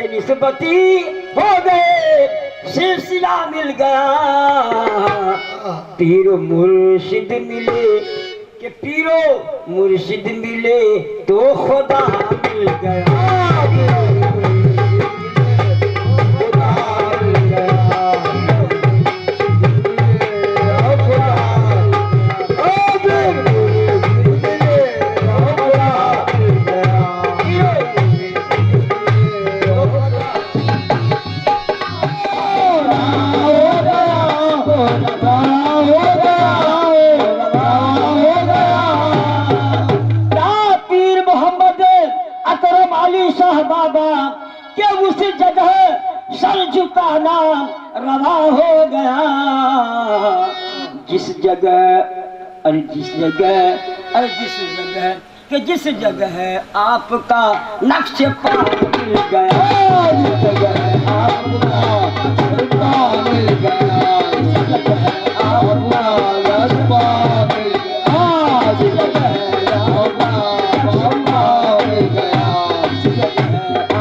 निस्बती हो गए, सिलसिला मिल गया। पीरो मुर्शिद मिले कि पीरो मुर्शिद मिले तो खुदा मिल गया। बाबा के उस जगह सर झुकाना रवा हो गया। जिस जगह अरे जिस जगह अरे जिस जगह कि जिस जगह आपका नक्श पा मिल गया, जिस जगह आपका नक्श पा मिल गया, जिस जगह आपका नक्श पा मिल गया, जिस जगह आपका मिल गया,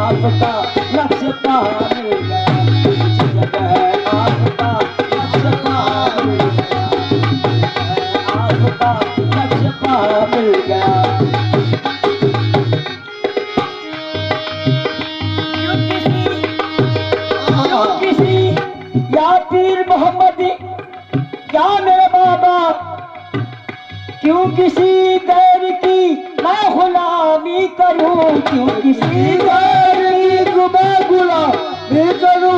आपका नक्श पा मिल गया, जिस जगह आपका नक्श पा मिल गया, आपका नक्श पा मिल गया। किसी या पीर मोहम्मद क्या मेरे बाबा, क्यों किसी गैर की मैं गुलामी करूं, क्यों किसी गैर की गुलामी करूं।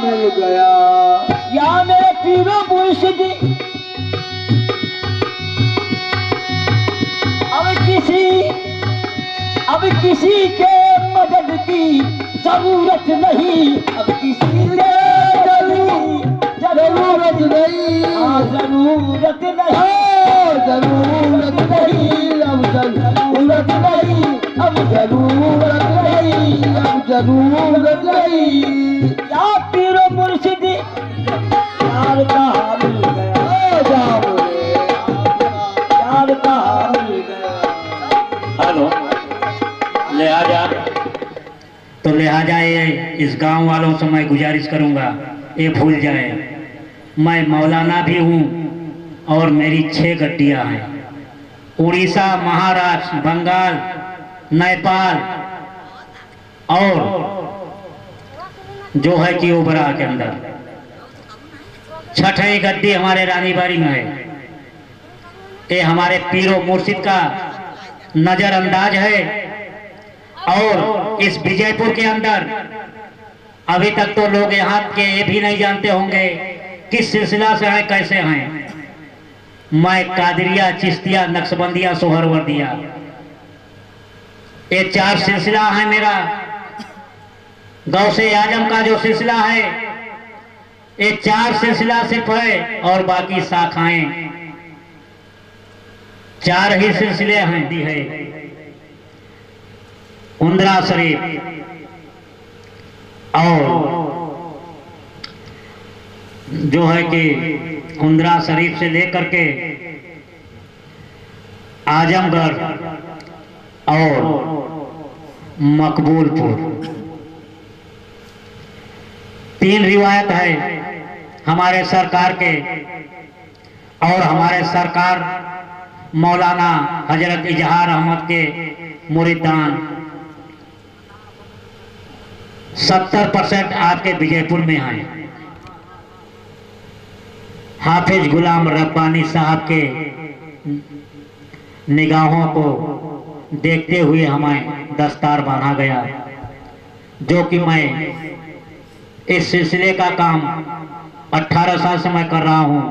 मिल गया या मेरे पीरो मुर्शिद, अब किसी के मदद की जरूरत नहीं, अब किसी के जरूरत नहीं, जरूरत नहीं, जरूरत नहीं, अब जरूरत नहीं, अब जरूरत नहीं, अब जरूरत नहीं। या पीरो मुर्शिद यार कहाँ मिल गया, यार कहाँ मिल गया। हेलो, लिहाजा इस गांव वालों से मैं गुजारिश करूंगा ये भूल जाए, मैं मौलाना भी हूं और मेरी 6 गड्डियां हैं। उड़ीसा, महाराष्ट्र, बंगाल, नेपाल और जो है कि ओबरा के अंदर 6ठीं गद्दी हमारे रानीबाड़ी में है। ये हमारे पीरो मुर्शिद का नजरअंदाज है। और इस विजयपुर के अंदर अभी तक तो लोग यहाँ के ये भी नहीं जानते होंगे किस सिलसिला से हैं, कैसे हैं। मैं कादरिया, चिश्तिया, नक्शबंदिया, सोहरवर्दिया, ये 4 सिलसिला है मेरा। गौसे आजम का जो सिलसिला है ये 4 सिलसिला सिर्फ है और बाकी शाखाएं 4 ही सिलसिले हैं दी है। उंद्रा शरीफ और जो है कि उंद्रा शरीफ से लेकर के आजमगढ़ और मकबूलपुर 3 रिवायत है हमारे सरकार के। और हमारे सरकार मौलाना हजरत इजहार अहमद के मुरीदान 70% आपके विजयपुर में हैं। हाफिज गुलाम रब्बानी साहब के निगाहों को देखते हुए हमें दस्तार बांधा गया, जो कि मैं इस सिलसिले का काम 18 साल से मैं कर रहा हूँ,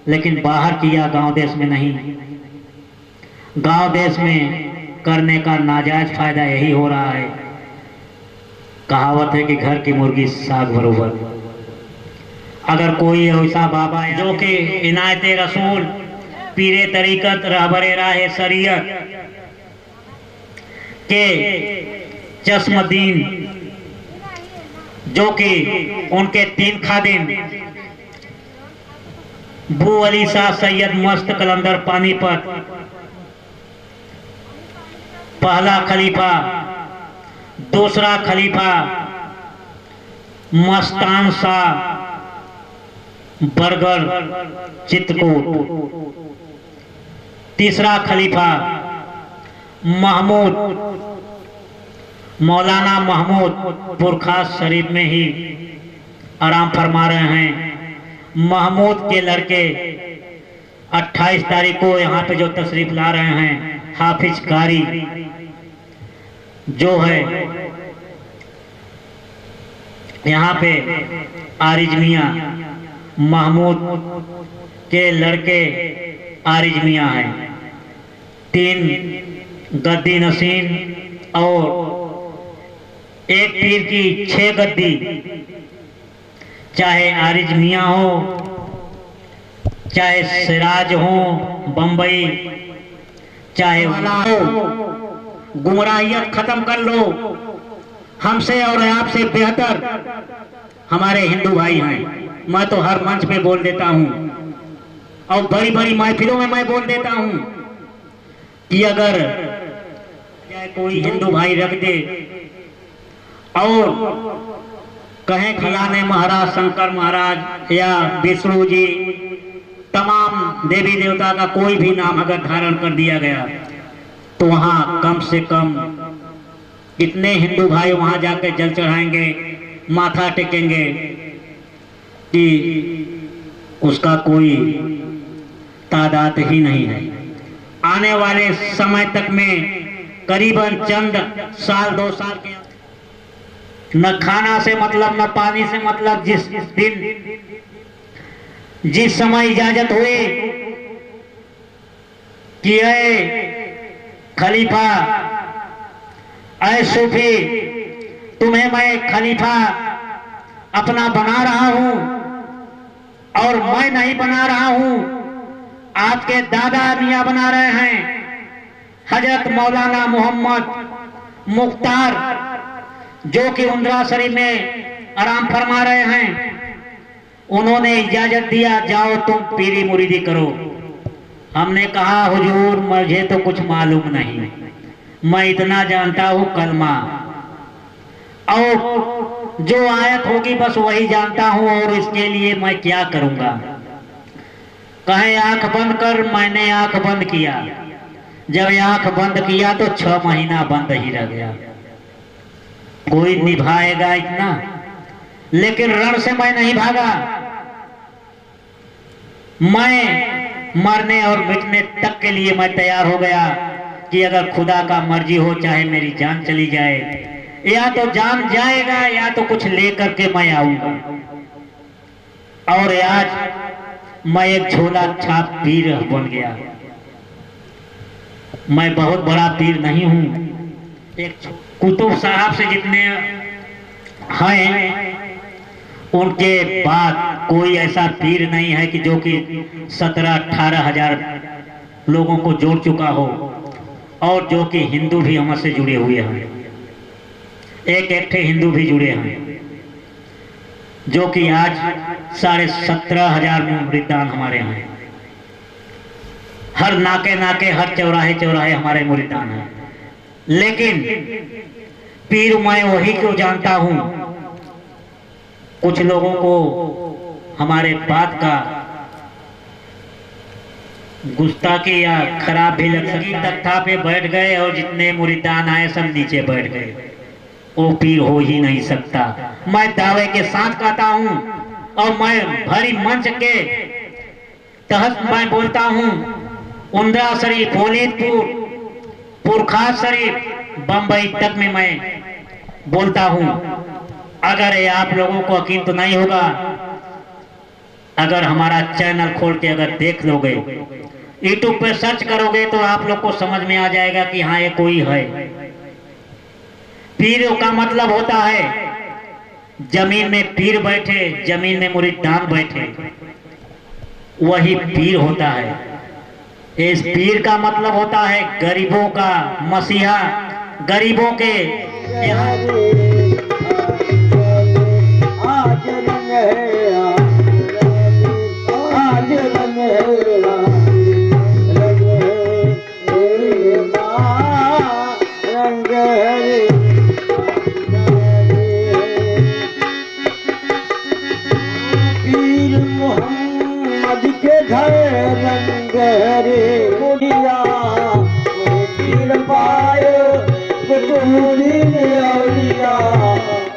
लेकिन बाहर किया, गांव देश में नहीं। गांव देश में करने का नाजायज फायदा यही हो रहा है। कहावत है कि घर की मुर्गी साग बरोबर। अगर कोई ऐसा बाबा जो कि इनायत रसूल पीरे तरीकत रहबरे राह शरीयत के चश्मदीन, जो कि उनके 3 खादिम बू अली शाह सैयद मस्त कलंदर पानीपत, पहला खलीफा, दूसरा खलीफा मस्तान शाह बरगढ़ चित्रकूट, तीसरा खलीफा महमूद मौलाना महमूद पुरखास शरीफ में ही आराम फरमा रहे हैं। महमूद के लड़के 28 तारीख को यहाँ पे जो तशरीफ ला रहे हैं, हाफिज कारी जो है यहाँ पे आरिज मियाँ, महमूद के लड़के आरिज मियाँ हैं। 3 गद्दी नसीन और एक पीर की 6 गद्दी, चाहे आरिज मियाँ हो, चाहे सिराज हो बंबई, चाहे वाला हो, गुमराहियत खत्म कर लो। हमसे और आपसे बेहतर हमारे हिंदू भाई हैं। मैं तो हर मंच पे बोल देता हूँ और बड़ी बड़ी महफिलों में मैं बोल देता हूँ कि अगर कोई हिंदू भाई रख दे और कहें खिलाने महाराज शंकर महाराज या विष्णु जी, तमाम देवी देवता का कोई भी नाम अगर धारण कर दिया गया, तो वहाँ कम से कम कितने हिंदू भाई वहाँ जाकर जल चढ़ाएंगे, माथा टेकेंगे कि उसका कोई तादाद ही नहीं है। आने वाले समय तक में करीबन चंद साल 2 साल के न खाना से मतलब, न पानी से मतलब, जिस समय इजाजत हुई कि खलीफा, ऐ सूफी, तुम्हें मैं खलीफा अपना बना रहा हूं और मैं नहीं बना रहा हूं, आपके दादा मियां बना रहे हैं। हजरत मौलाना मोहम्मद मुख्तार जो कि उमरा शरीफ में आराम फरमा रहे हैं, उन्होंने इजाजत दिया, जाओ तुम पीरी मुरीदी करो। हमने कहा हुजूर मुझे तो कुछ मालूम नहीं, मैं इतना जानता हूँ कलमा और जो आयत होगी बस वही जानता हूँ, और इसके लिए मैं क्या करूँगा। कहे आंख बंद कर, मैंने आंख बंद किया। जब आंख बंद किया तो 6 महीना बंद ही रह गया। कोई निभाएगा इतना, लेकिन रण से मैं नहीं भागा। मैं मरने और मिटने तक के लिए मैं तैयार हो गया कि अगर खुदा का मर्जी हो, चाहे मेरी जान चली जाए, या तो जान जाएगा या तो कुछ लेकर के मैं आऊंगा। और आज मैं एक झोला छाप पीर बन गया। मैं बहुत बड़ा पीर नहीं हूं। एक कुतुब साहब से जितने हैं उनके बाद कोई ऐसा पीर नहीं है कि जो कि 17-18 हजार लोगों को जोड़ चुका हो, और जो कि हिंदू भी हमसे जुड़े हुए हैं। एक हिंदू भी जुड़े हैं, जो कि आज 17,500 मुरीदान हमारे हैं। हर नाके नाके, हर चौराहे चौराहे हमारे मुरीदान हैं। लेकिन पीर मैं वही क्यों जानता हूं। कुछ लोगों को हमारे बात का गुस्ताखी या खराब भी लग सकती। तख्ता पे बैठ गए और जितने मुरीदान आए सब नीचे बैठ गए। वो पीर हो ही नहीं सकता। मैं दावे के साथ कहता हूं और मैं भरी मंच के तहत मैं बोलता हूं उमदा शरीफ, वलीदपुर, पुरखा शरीफ, बम्बई तक में मैं बोलता हूँ। अगर ये आप लोगों को यकीन तो नहीं होगा, अगर हमारा चैनल खोल के अगर देख लोगे, यूट्यूब पे सर्च करोगे तो आप लोग को समझ में आ जाएगा कि हाँ ये कोई है। पीर का मतलब होता है जमीन में पीर बैठे, जमीन में मुरीदान बैठे, वही पीर होता है। इस पीर का मतलब होता है गरीबों का मसीहा, गरीबों के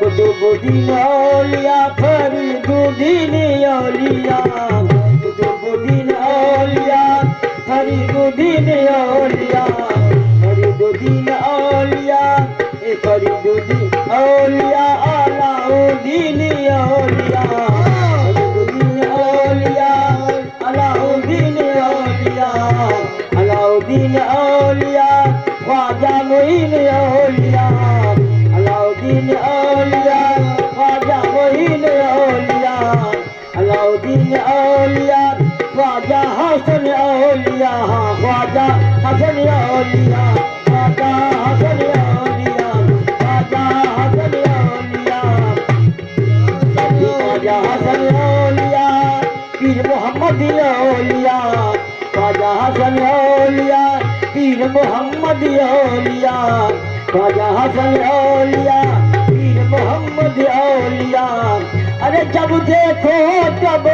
कुतुबुद्दीन औलिया फरीदुद्दीन औलिया, कुतुबुद्दीन औलिया फरीदुद्दीन औलिया, फरीदुद्दीन औलिया फरीदुद्दीन औलिया, अलाउद्दीन औलिया, फरीदुद्दीन औलिया, अलाउद्दीन औलिया, अलाउद्दीन औलिया, ख्वाजा मोइन औलिया, अलाउद्दीन औलिया, ख्वाजा मोइन औलिया, अलाउद्दीन औलिया, ख्वाजा हसन औलिया, ख्वाजा हसन औलिया, ख्वाजा हसन औलिया, ख्वाजा हसन औलिया, ख्वाजा हसन औलिया, पीर मोहम्मद औलिया, ख्वाजा हसन औलिया, पीर मोहम्मद औलिया, ख्वाजा हसन औलिया, पीर मोहम्मद औलिया। अरे जब देखो तब,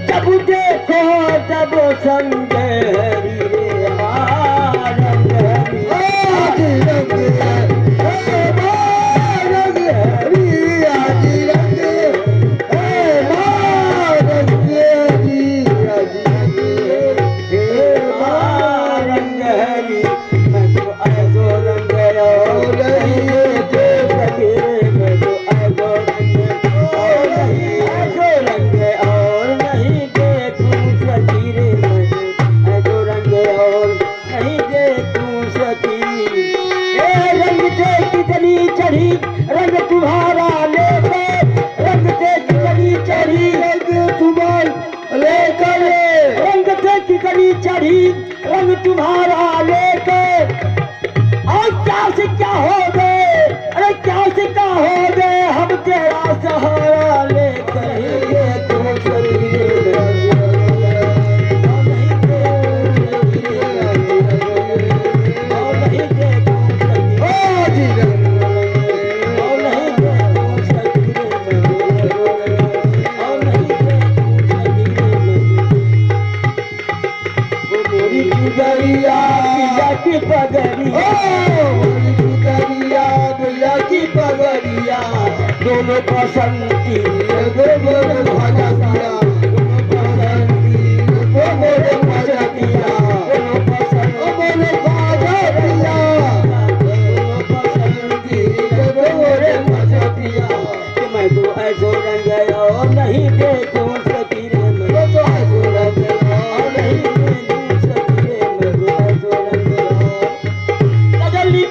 जब देखो तब संग हरी रे रंग हरी, आज रंग है रंग हरी, आज रंग है रंग हरी, आज रंग हरी। मैं तो ऐसो रंग और नहीं देख सके, मैं तो ऐसो रंग और नहीं, ऐसो रंग और नहीं देखूं सकी रे, मैं तो ऐसो रंग और नहीं देखूं सकी। ए रंग से कितनी चढ़ी रंग तुम्हारा लेकर, रंग से कितनी चढ़ी रंग तुम्हारा लेकर, रंग से कितनी चढ़ी रंग तुम्हारा लेकर, और क्या से क्या हो गए, अरे क्या से क्या हो गए, हम तेरा सहारा लेकर ये तुम की पगड़िया, भैया की पगड़िया, दोनों पसंदी गोबर भाजा दिया, दोनों पसंदी गोबर भाजा दिया, दोनों पसंद गोबर भाजा दिया, दोनों पसंदी गोबर भाजा दिया। मैं तो ऐसो रंग और नहीं देखूं सकी रे, मैं तो ऐसो रंग और नहीं देखूं सकी रे, मैं तो ऐसो रंग।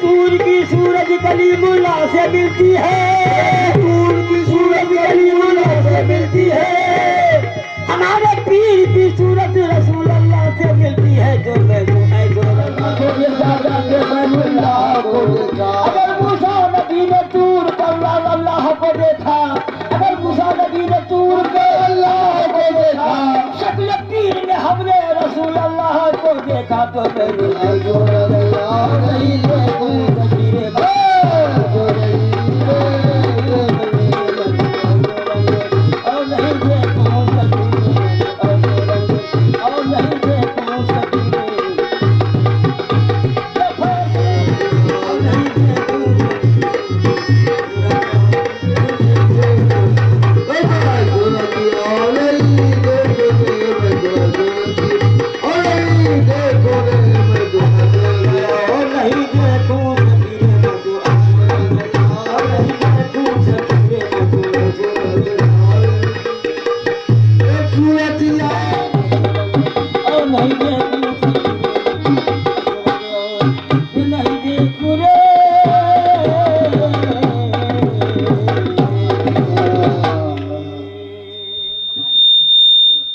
तूर की सूरज कलीमुल्ला से मिलती है, तूर की सूरज कलीमुल्ला से मिलती है, हमारे पीर की सूरत रसूल अल्लाह से मिलती है। जो मैं जो ऐसो रंग अगर मूसा नबी ने तूर पर अल्लाह को देखा, अगर मूसा नबी ने तूर पे अल्लाह को देखा, शक्ल पीर में हमने रसूल अल्लाह को देखा, तो मैं ऐसो रंग और नहीं देखूं सकी रे, और नहीं देखूं सकी रे, और नहीं देखूं सकी रे, और नहीं देखूं और नहीं देखो विजयपुर